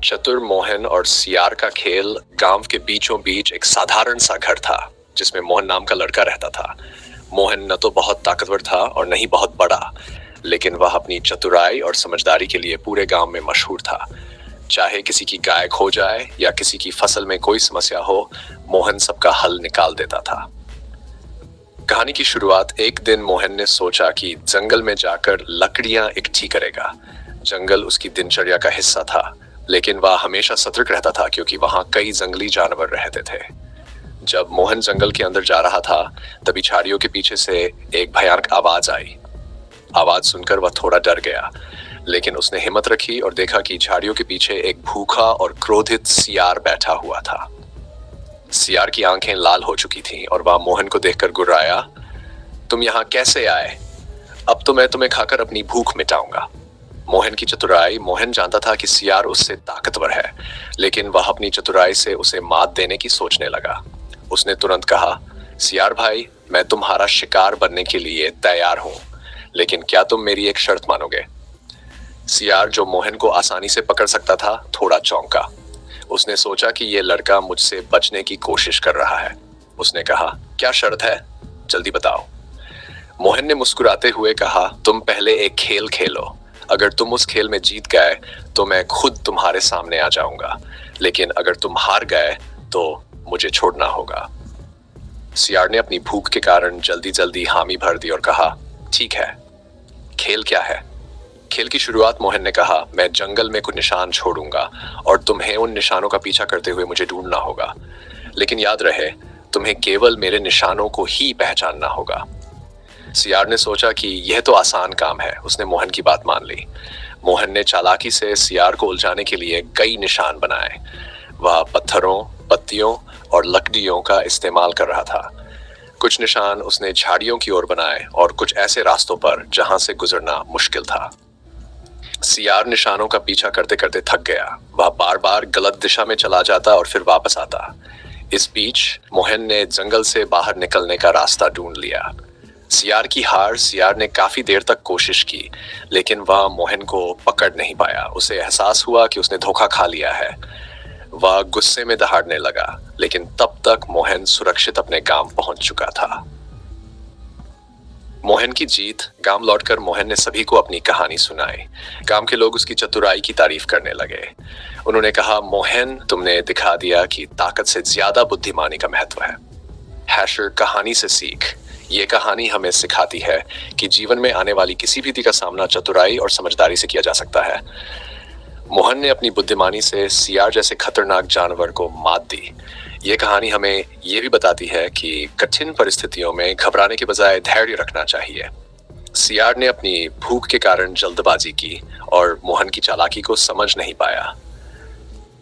चतुर मोहन और सियार का खेल गांव के बीचों बीच एक साधारण सा घर था जिसमें मोहन नाम का लड़का रहता था। मोहन न तो बहुत ताकतवर था और न ही बहुत बड़ा, लेकिन वह अपनी चतुराई और समझदारी के लिए पूरे गांव में मशहूर था। चाहे किसी की गाय खो जाए या किसी की फसल में कोई समस्या हो, मोहन सबका हल निकाल देता था। कहानी की शुरुआत एक दिन मोहन ने सोचा कि जंगल में जाकर लकड़ियां इकट्ठी करेगा। जंगल उसकी दिनचर्या का हिस्सा था, लेकिन वह हमेशा सतर्क रहता था क्योंकि वहां कई जंगली जानवर रहते थे। जब मोहन जंगल के अंदर जा रहा था, तभी झाड़ियों के पीछे से एक भयानक आवाज आई। आवाज सुनकर वह थोड़ा डर गया, लेकिन उसने हिम्मत रखी और देखा कि झाड़ियों के पीछे एक भूखा और क्रोधित सियार बैठा हुआ था। सियार की आंखें लाल हो चुकी थीं और वह मोहन को देखकर गुर्राया, तुम यहाँ कैसे आए? अब तो मैं तुम्हें खाकर अपनी भूख मिटाऊंगा। मोहन की चतुराई। मोहन जानता था कि सियार उससे ताकतवर है, लेकिन वह अपनी चतुराई से उसे मात देने की सोचने लगा। उसने तुरंत कहा, सियार भाई, मैं तुम्हारा शिकार बनने के लिए तैयार हूं, लेकिन क्या तुम मेरी एक शर्त मानोगे? सियार, जो मोहन को आसानी से पकड़ सकता था, थोड़ा चौंका। उसने सोचा कि यह लड़का मुझसे बचने की कोशिश कर रहा है। उसने कहा, क्या शर्त है? जल्दी बताओ। मोहन ने मुस्कुराते हुए कहा, तुम पहले एक खेल खेलो। अगर तुम उस खेल में जीत गए तो मैं खुद तुम्हारे सामने आ जाऊंगा, लेकिन अगर तुम हार गए तो मुझे छोड़ना होगा। सियार ने अपनी भूख के कारण जल्दी जल्दी हामी भर दी और कहा, ठीक है, खेल क्या है? खेल की शुरुआत मोहन ने कहा, मैं जंगल में कुछ निशान छोड़ूंगा और तुम्हें उन निशानों का पीछा करते हुए मुझे ढूंढना होगा, लेकिन याद रहे, तुम्हें केवल मेरे निशानों को ही पहचानना होगा। सियार ने सोचा कि यह तो आसान काम है। उसने मोहन की बात मान ली। मोहन ने चालाकी से सियार को उलझाने के लिए कई निशान बनाए। वह पत्थरों, पत्तियों और लकड़ियों का इस्तेमाल कर रहा था। कुछ निशान उसने झाड़ियों की ओर बनाए और कुछ ऐसे रास्तों पर जहां से गुजरना मुश्किल था। सियार निशानों का पीछा करते करते थक गया। वह बार बार गलत दिशा में चला जाता और फिर वापस आता। इस बीच मोहन ने जंगल से बाहर निकलने का रास्ता ढूंढ लिया। सियार की हार। सियार ने काफी देर तक कोशिश की, लेकिन वह मोहन को पकड़ नहीं पाया। उसे एहसास हुआ कि उसने धोखा खा लिया है। वह गुस्से में दहाड़ने लगा, लेकिन तब तक मोहन सुरक्षित अपने गांव पहुंच चुका था। मोहन की जीत। गांव लौटकर मोहन ने सभी को अपनी कहानी सुनाई। गांव के लोग उसकी चतुराई की तारीफ करने लगे। उन्होंने कहा, मोहन, तुमने दिखा दिया कि ताकत से ज्यादा बुद्धिमानी का महत्व है। हैशर कहानी से सीख। ये कहानी हमें सिखाती है कि जीवन में आने वाली किसी भी का सामना चतुराई और समझदारी से किया जा सकता है। मोहन ने अपनी बुद्धिमानी से सियार जैसे खतरनाक जानवर को मात दी। ये कहानी हमें ये भी बताती है कि कठिन परिस्थितियों में घबराने के बजाय धैर्य रखना चाहिए। सियार ने अपनी भूख के कारण जल्दबाजी की और मोहन की चालाकी को समझ नहीं पाया।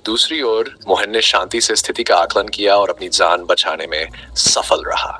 दूसरी ओर मोहन ने शांति से स्थिति का आकलन किया और अपनी जान बचाने में सफल रहा।